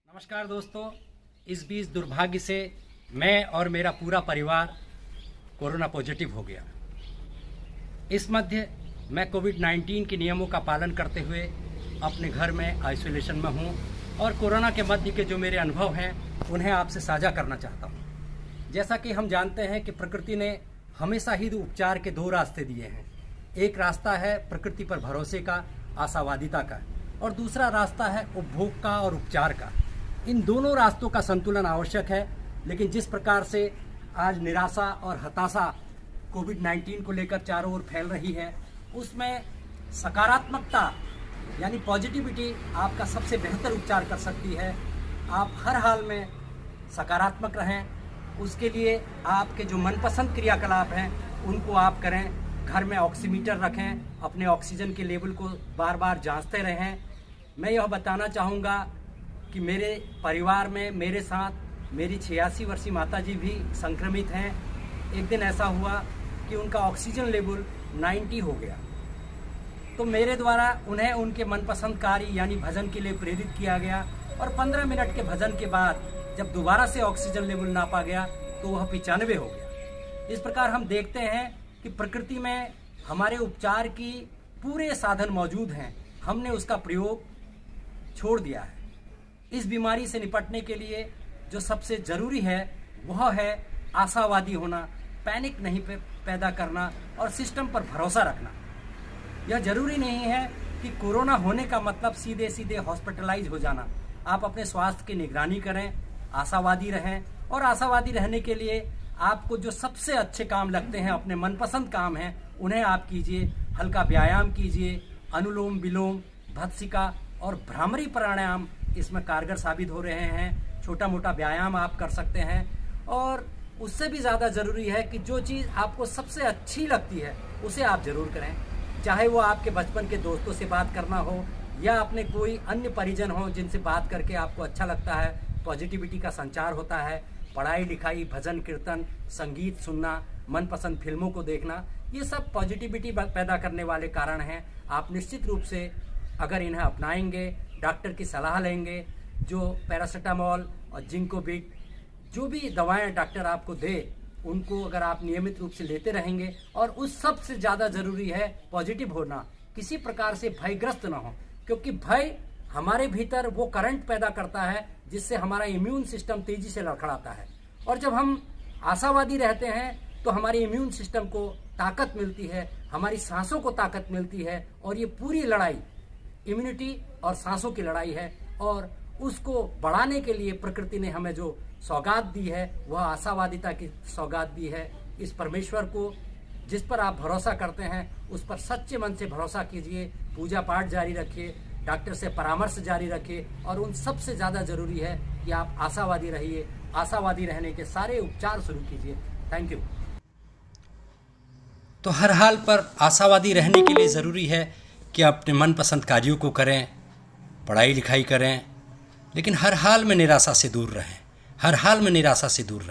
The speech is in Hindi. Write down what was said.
नमस्कार दोस्तों, इस बीच दुर्भाग्य से मैं और मेरा पूरा परिवार कोरोना पॉजिटिव हो गया। इस मध्य मैं कोविड-19 के नियमों का पालन करते हुए अपने घर में आइसोलेशन में हूँ और कोरोना के मध्य के जो मेरे अनुभव हैं उन्हें आपसे साझा करना चाहता हूँ। जैसा कि हम जानते हैं कि प्रकृति ने हमेशा ही उपचार के दो रास्ते दिए हैं। एक रास्ता है प्रकृति पर भरोसे का, आशावादिता का, और दूसरा रास्ता है उपभोग का और उपचार का। इन दोनों रास्तों का संतुलन आवश्यक है, लेकिन जिस प्रकार से आज निराशा और हताशा कोविड-19 को लेकर चारों ओर फैल रही है, उसमें सकारात्मकता यानी पॉजिटिविटी आपका सबसे बेहतर उपचार कर सकती है। आप हर हाल में सकारात्मक रहें। उसके लिए आपके जो मनपसंद क्रियाकलाप हैं उनको आप करें। घर में ऑक्सीमीटर रखें, अपने ऑक्सीजन के लेवल को बार बार जांचते रहें। मैं यह बताना चाहूँगा कि मेरे परिवार में मेरे साथ मेरी 86 वर्षीय माताजी भी संक्रमित हैं। एक दिन ऐसा हुआ कि उनका ऑक्सीजन लेवल 90 हो गया, तो मेरे द्वारा उन्हें उनके मनपसंद कार्य यानी भजन के लिए प्रेरित किया गया और 15 मिनट के भजन के बाद जब दोबारा से ऑक्सीजन लेवल नापा गया तो वह 95 हो गया। इस प्रकार हम देखते हैं कि प्रकृति में हमारे उपचार की पूरे साधन मौजूद हैं, हमने उसका प्रयोग छोड़ दिया है। इस बीमारी से निपटने के लिए जो सबसे ज़रूरी है वह है आशावादी होना, पैनिक नहीं पैदा करना और सिस्टम पर भरोसा रखना। यह जरूरी नहीं है कि कोरोना होने का मतलब सीधे सीधे हॉस्पिटलाइज हो जाना। आप अपने स्वास्थ्य की निगरानी करें, आशावादी रहें, और आशावादी रहने के लिए आपको जो सबसे अच्छे काम लगते हैं, अपने मनपसंद काम हैं, उन्हें आप कीजिए। हल्का व्यायाम कीजिए, अनुलोम विलोम, भत्सिका और भ्रामरी प्राणायाम इसमें कारगर साबित हो रहे हैं। छोटा मोटा व्यायाम आप कर सकते हैं, और उससे भी ज़्यादा ज़रूरी है कि जो चीज़ आपको सबसे अच्छी लगती है उसे आप ज़रूर करें। चाहे वो आपके बचपन के दोस्तों से बात करना हो या अपने कोई अन्य परिजन हो जिनसे बात करके आपको अच्छा लगता है, पॉजिटिविटी का संचार होता है। पढ़ाई लिखाई, भजन कीर्तन, संगीत सुनना, मनपसंद फिल्मों को देखना, ये सब पॉजिटिविटी पैदा करने वाले कारण हैं। आप निश्चित रूप से अगर इन्हें अपनाएंगे, डॉक्टर की सलाह लेंगे, जो पैरासीटामोल और जिंकोबिट जो भी दवाएं डॉक्टर आपको दे उनको अगर आप नियमित रूप से लेते रहेंगे, और उस सब से ज़्यादा ज़रूरी है पॉजिटिव होना, किसी प्रकार से भयग्रस्त ना हो, क्योंकि भय हमारे भीतर वो करंट पैदा करता है जिससे हमारा इम्यून सिस्टम तेजी से लड़खड़ाता है। और जब हम आशावादी रहते हैं तो हमारे इम्यून सिस्टम को ताकत मिलती है, हमारी सांसों को ताकत मिलती है, और ये पूरी लड़ाई इम्यूनिटी और सांसों की लड़ाई है। और उसको बढ़ाने के लिए प्रकृति ने हमें जो सौगात दी है वह आशावादिता की सौगात दी है। इस परमेश्वर को जिस पर आप भरोसा करते हैं उस पर सच्चे मन से भरोसा कीजिए, पूजा पाठ जारी रखिए, डॉक्टर से परामर्श जारी रखिए, और उन सबसे ज़्यादा ज़रूरी है कि आप आशावादी रहिए। आशावादी रहने के सारे उपचार शुरू कीजिए। Thank you. तो हर हाल पर आशावादी रहने के लिए ज़रूरी है कि अपने मनपसंद कार्यों को करें, पढ़ाई लिखाई करें, लेकिन हर हाल में निराशा से दूर रहें। हर हाल में निराशा से दूर रहें।